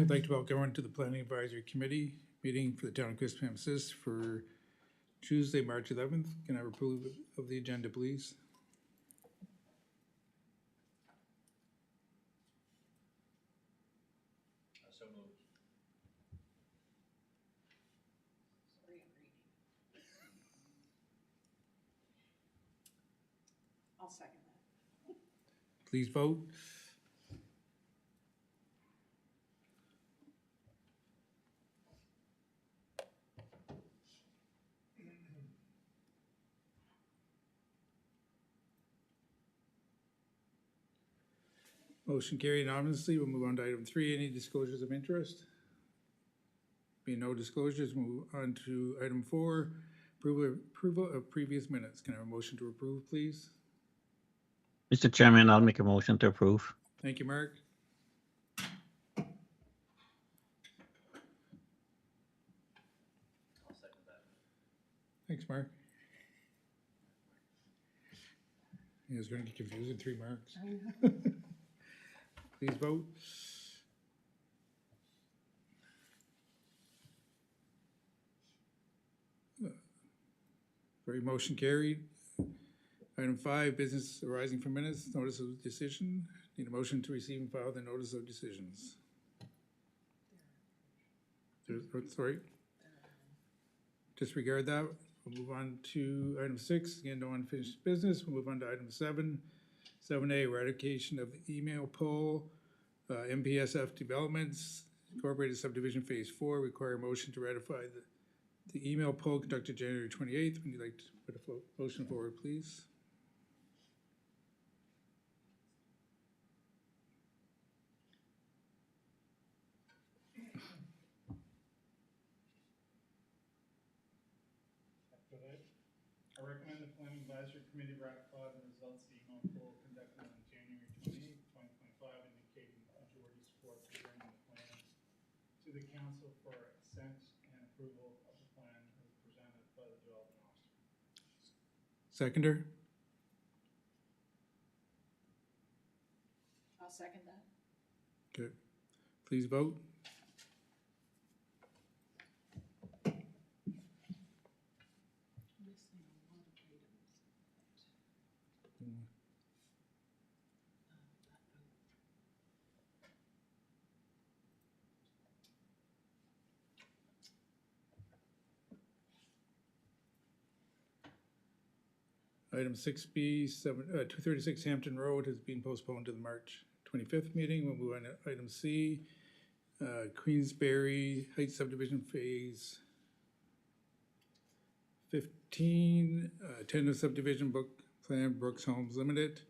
I'd like to welcome everyone to the Planning Advisory Committee meeting for the town of Quispamsis for Tuesday, March 11th. Can I have approval of the agenda, please? So moved. Sorry, I'm reading. I'll second that. Please vote. Motion carried anonymously. We'll move on to item 3. Any disclosures of interest? Being no disclosures, move on to item 4. Approval of previous minutes. Can I have a motion to approve, please? Mr. Chairman, I'll make a motion to approve. Thank you, Mark. I'll second that. Thanks, Mark. Yeah, it's going to get confusing. 3 marks. Please vote. Very motion carried. Item 5, business arising from minutes, notice of decision. Need a motion to receive and file the notice of decisions. Sorry. Disregard that. We'll move on to item 6. Again, no unfinished business. We'll move on to item 7. 7A, eradication of the email poll. MPSF Developments, Incorporated Subdivision Phase 4, require a motion to ratify the email poll conducted January 28th. Would you like to put a motion forward, please? I recommend the Planning Advisory Committee ratify the results of the email poll conducted on January 28th, 2025, indicating majority support for bringing the plan to the council for assent and approval of the plan as presented by the development officer. Seconder? I'll second that. Okay. Please vote. Missing a lot of items. Item 6B, 236 Hampton Road has been postponed to the March 25th meeting. We'll move on to item C, Queensberry Heights Subdivision Phase 15, tentative subdivision book plan, Brooks Homes Limited.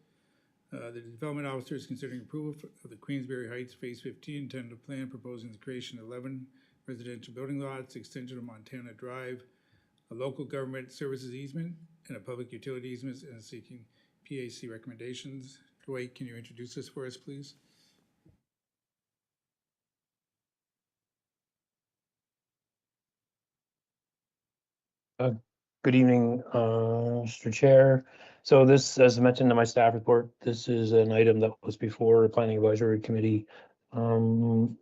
The development officer is considering approval of the Queensberry Heights Phase 15 tentative plan, proposing the creation of 11 residential building lots, extension of Montana Drive, a local government services easement, and a public utility easement, and seeking PAC recommendations. Dwight, can you introduce this for us, please? Good evening, Mr. Chair. So this, as mentioned in my staff report, this is an item that was before the Planning Advisory Committee in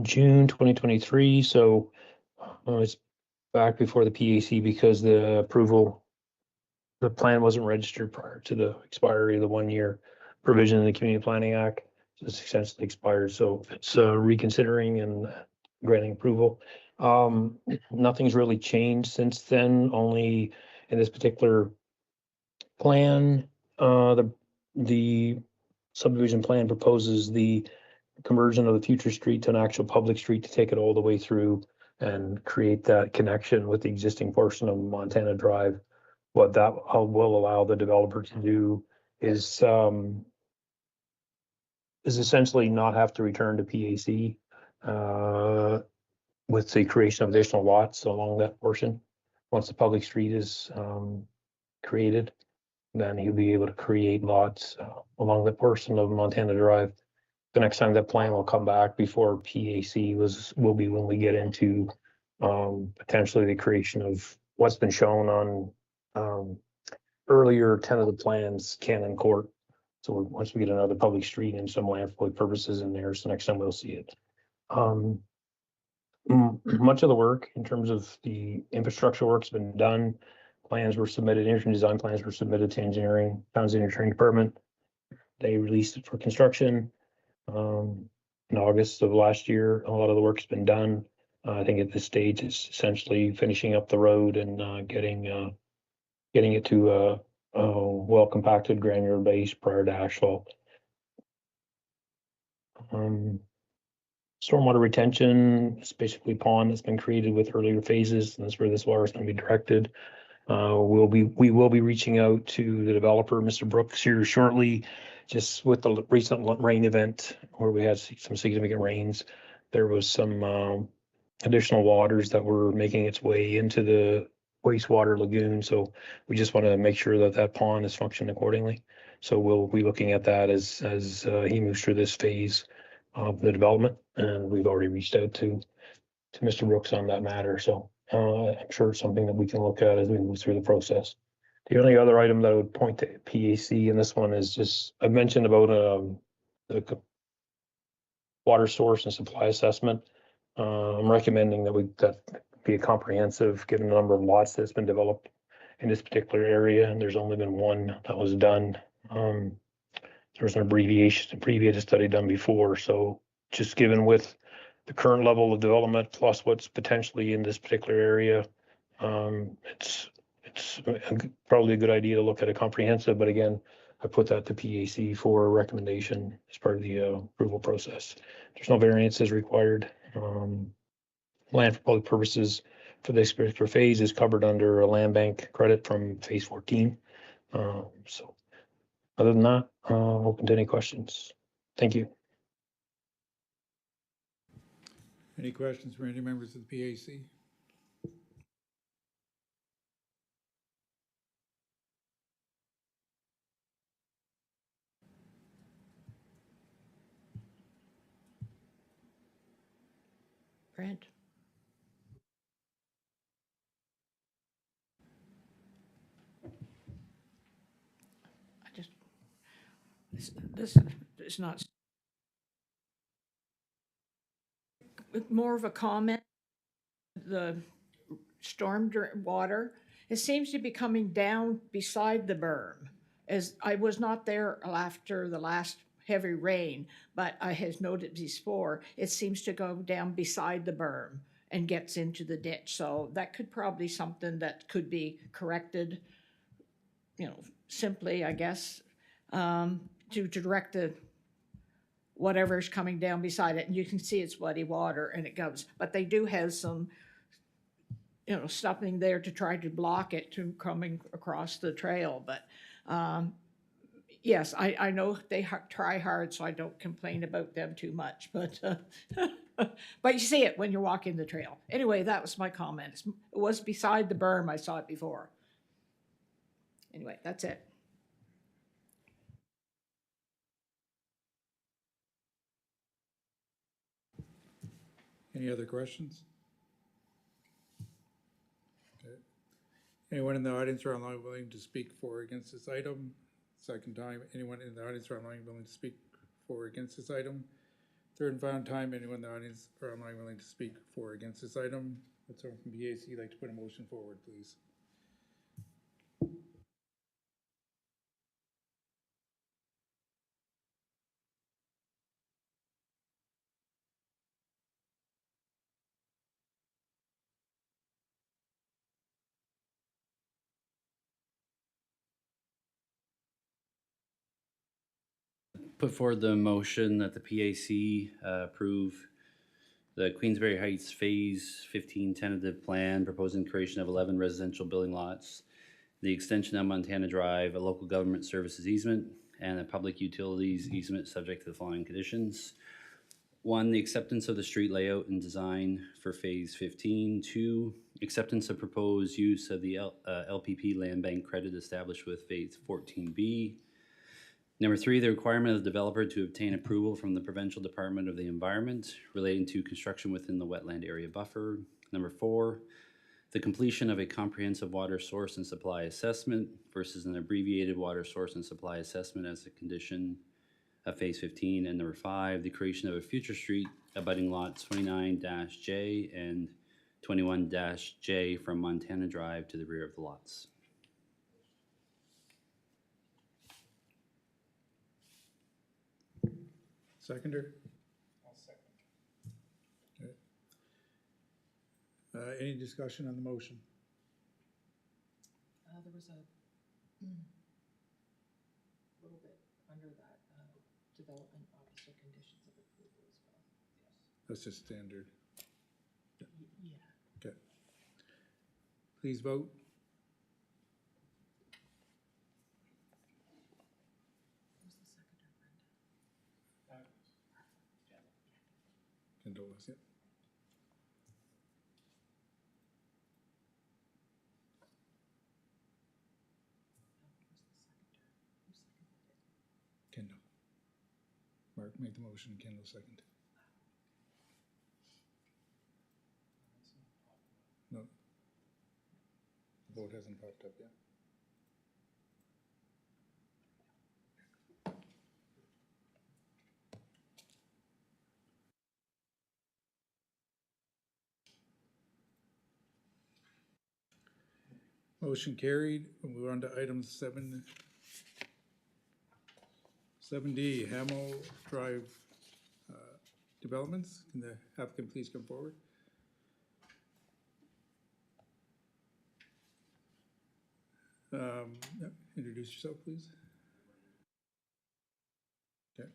June 2023. So it's back before the PAC because the plan wasn't registered prior to the expiry of the 1-year provision in the Community Planning Act. So it's essentially expired. So it's reconsidering and granting approval. Nothing's really changed since then, only in this particular plan, the subdivision plan proposes the conversion of the future street to an actual public street to take it all the way through and create that connection with the existing portion of Montana Drive. What that will allow the developer to do is essentially not have to return to PAC with the creation of additional lots along that portion. Once the public street is created, then he'll be able to create lots along that portion of Montana Drive. The next time that plan will come back before PAC will be when we get into potentially the creation of what's been shown on earlier tentative plans, Cannon Court. So once we get another public street and some land for public purposes in there, so next time we'll see it. Much of the work in terms of the infrastructure work's been done. Plans were submitted, engineering design plans were submitted to engineering, engineering department. They released it for construction. In August of last year, a lot of the work's been done. I think at this stage, it's essentially finishing up the road and getting it to a well compacted granular base prior to asphalt. Stormwater retention is basically pond that's been created with earlier phases, and that's where this water is going to be directed. We will be reaching out to the developer, Mr. Brooks, here shortly. Just with the recent rain event where we had some significant rains, there was some additional waters that were making its way into the wastewater lagoon. So we just want to make sure that that pond is functioning accordingly. So we'll be looking at that as he moves through this phase of the development, and we've already reached out to Mr. Brooks on that matter. So I'm sure it's something that we can look at as we move through the process. The only other item that I would point to PAC in this one is just, I mentioned about the water source and supply assessment. I'm recommending that be a comprehensive, given the number of lots that's been developed in this particular area, and there's only been one that was done. There was an abbreviated study done before, so just given with the current level of development plus what's potentially in this particular area, it's probably a good idea to look at a comprehensive, but again, I put that to PAC for a recommendation as part of the approval process. There's no variances required. Land for public purposes for this particular phase is covered under a land bank credit from phase 14. So other than that, open to any questions. Thank you. Any questions for any members of the PAC? Brent? This is not more of a comment. The storm water, it seems to be coming down beside the berm. As I was not there after the last heavy rain, but I has noted before, it seems to go down beside the berm and gets into the ditch. So that could probably something that could be corrected, simply, I guess, to direct the whatever's coming down beside it, and you can see it's muddy water and it goes, but they do have some, something there to try to block it to coming across the trail. But yes, I know they try hard, so I don't complain about them too much, but but you see it when you're walking the trail. Anyway, that was my comment. It was beside the berm. I saw it before. Anyway, that's it. Any other questions? Okay. Anyone in the audience or online willing to speak for or against this item? Second time, anyone in the audience or online willing to speak for or against this item? Third and final time, anyone in the audience or online willing to speak for or against this item? Let's start from BAC. Like to put a motion forward, please. Put forward the motion that the PAC approve the Queensberry Heights Phase 15 tentative plan proposing creation of 11 residential building lots, the extension of Montana Drive, a local government services easement, and a public utilities easement subject to the following conditions. 1, the acceptance of the street layout and design for Phase 15. 2, acceptance of proposed use of the LPP land bank credit established with Phase 14B. Number 3, the requirement of the developer to obtain approval from the Provincial Department of the Environment relating to construction within the wetland area buffer. Number 4, the completion of a comprehensive water source and supply assessment versus an abbreviated water source and supply assessment as a condition of Phase 15. And number 5, the creation of a future street abutting lots 29-J and 21-J from Montana Drive to the rear of the lots. Seconder? I'll second. Okay. Any discussion on the motion? There was a little bit under that, development officer conditions of approval as well. Yes. That's just standard. Yeah. Okay. Please vote. Who's the seconder, Brenda? Kendall was it? Who seconded it? Kendall. Mark made the motion, Kendall second. No. The vote hasn't popped up yet. Motion carried. We'll move on to item 7D, Hamel Drive developments. Can the applicant please come forward? Yep, introduce yourself, please. Okay.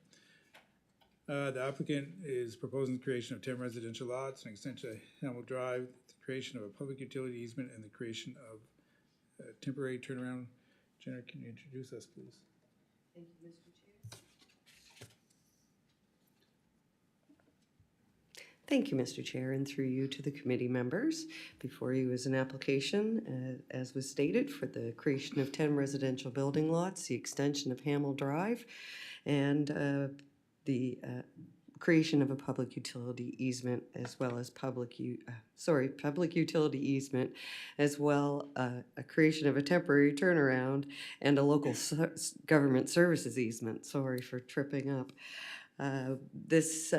The applicant is proposing the creation of 10 residential lots, an extension of Hamel Drive, the creation of a public utility easement, and the creation of a temporary turnaround. Jenna, can you introduce us, please? Thank you, Mr. Chair. Thank you, Mr. Chair, and through you to the committee members. Before you is an application, as was stated, for the creation of 10 residential building lots, the extension of Hamel Drive, and the creation of a public utility easement, as well as public utility easement, as well a creation of a temporary turnaround and a local government services easement. Sorry for tripping up. This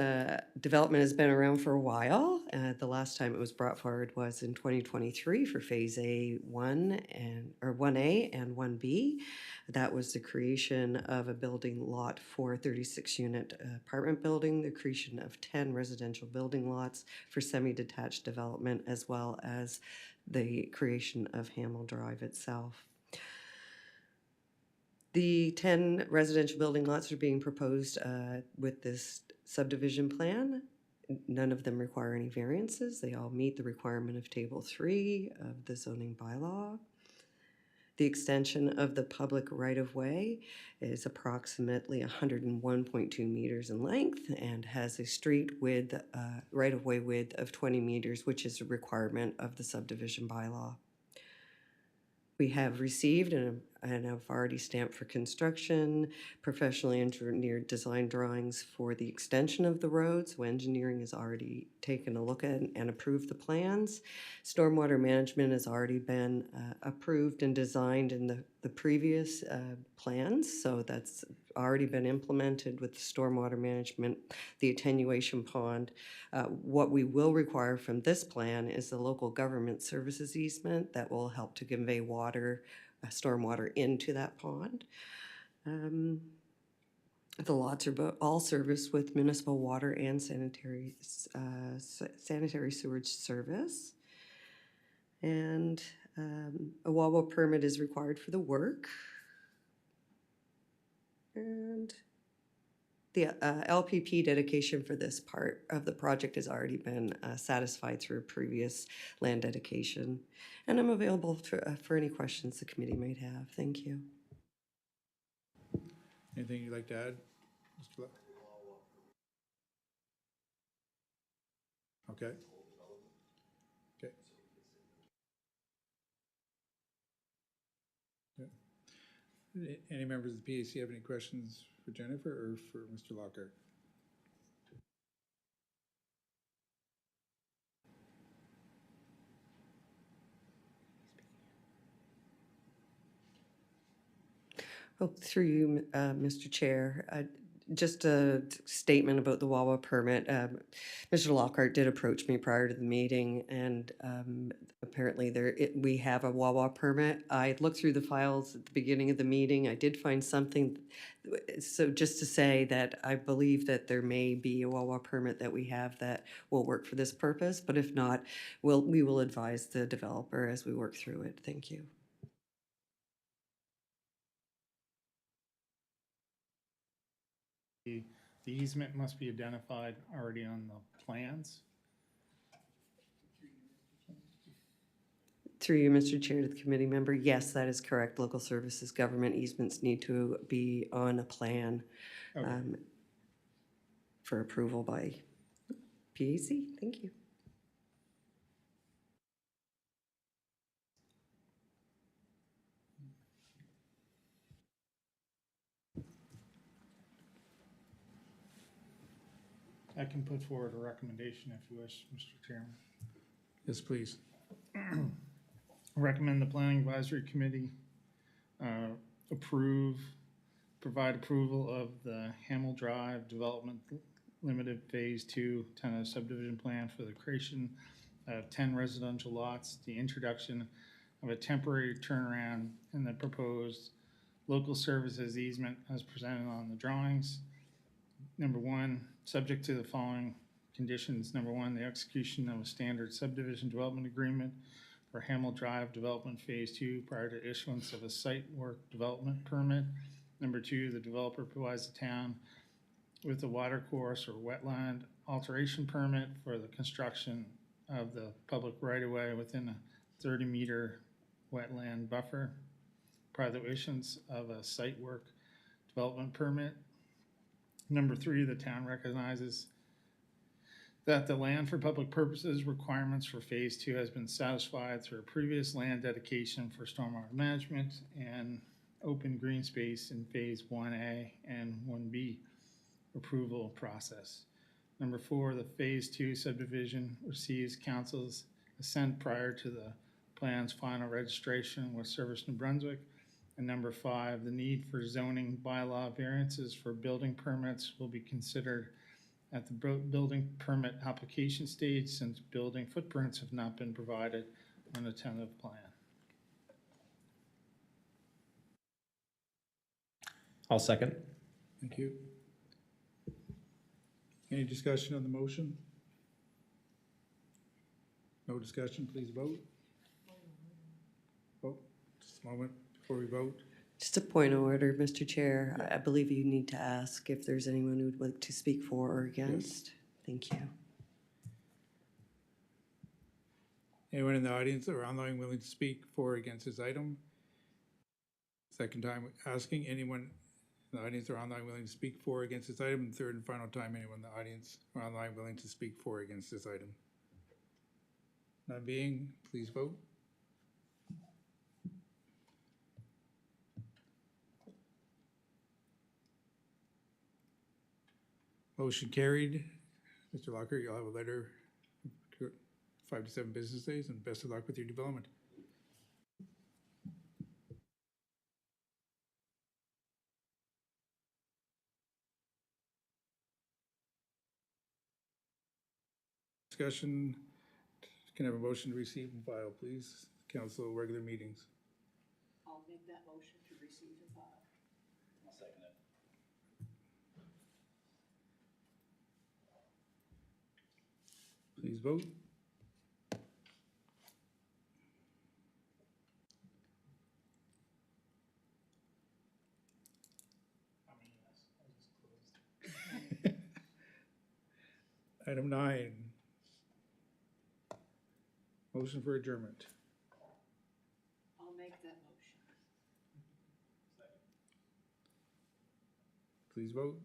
development has been around for a while. The last time it was brought forward was in 2023 for Phase A1 or 1A and 1B. That was the creation of a building lot for 36-unit apartment building, the creation of 10 residential building lots for semi-detached development, as well as the creation of Hamel Drive itself. The 10 residential building lots are being proposed with this subdivision plan. None of them require any variances. They all meet the requirement of Table 3 of the zoning bylaw. The extension of the public right-of-way is approximately 101.2 meters in length and has a street width, right-of-way width of 20 meters, which is a requirement of the subdivision bylaw. We have received and have already stamped for construction, professionally engineered design drawings for the extension of the road. So engineering has already taken a look at and approved the plans. Stormwater management has already been approved and designed in the previous plans. So that's already been implemented with the stormwater management, the attenuation pond. What we will require from this plan is the local government services easement that will help to convey water, stormwater into that pond. The lots are all serviced with municipal water and sanitary sewage service. And a WAWA permit is required for the work. And the LPP dedication for this part of the project has already been satisfied through a previous land dedication. And I'm available for any questions the committee might have. Thank you. Anything you'd like to add, Mr. Luck? Okay. Okay. Okay. Any members of the PAC have any questions for Jennifer or for Mr. Lockhart? Oh, through you, Mr. Chair, just a statement about the Wawa permit. Mr. Lockhart did approach me prior to the meeting, and apparently we have a Wawa permit. I looked through the files at the beginning of the meeting. I did find something. So just to say that I believe that there may be a Wawa permit that we have that will work for this purpose, but if not, we will advise the developer as we work through it. Thank you. The easement must be identified already on the plans. Through you, Mr. Chair, to the committee member, yes, that is correct. Local services government easements need to be on a plan Okay. for approval by PAC. Thank you. I can put forward a recommendation if you wish, Mr. Chairman. Yes, please. Recommend the Planning Advisory Committee provide approval of the Hamel Drive Development Limited Phase 2 tentative subdivision plan for the creation of 10 residential lots, the introduction of a temporary turnaround in the proposed local services easement as presented on the drawings. Number one, subject to the following conditions. Number one, the execution of a standard subdivision development agreement for Hamel Drive Development Phase 2 prior to issuance of a site work development permit. Number two, the developer provides the town with a water course or wetland alteration permit for the construction of the public right-of-way within a 30-meter wetland buffer prior to issuance of a site work development permit. Number three, the town recognizes that the land for public purposes requirements for Phase 2 has been satisfied through a previous land dedication for stormwater management and open green space in Phase 1A and 1B approval process. Number four, the Phase 2 subdivision receives council's assent prior to the plan's final registration with Service New Brunswick. And number five, the need for zoning bylaw variances for building permits will be considered at the building permit application stage since building footprints have not been provided on the tentative plan. I'll second. Thank you. Any discussion on the motion? No discussion, please vote. Vote, just a moment before we vote. Just a point of order, Mr. Chair. I believe you need to ask if there's anyone who would like to speak for or against. Thank you. Anyone in the audience or online willing to speak for or against this item? Second time asking, anyone in the audience or online willing to speak for or against this item? And third and final time, anyone in the audience or online willing to speak for or against this item? None being, please vote. Motion carried. Mr. Locker, you'll have a letter 5 to 7 business days, and best of luck with your development. Discussion, can I have a motion to receive and file, please? Council regular meetings. I'll make that motion to receive and file. I'll second it. Please vote. Item 9. Motion for adjournment. I'll make that motion. Please vote.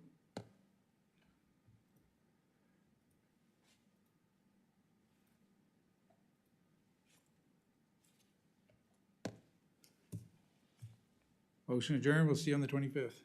Motion adjourned. We'll see you on the 25th.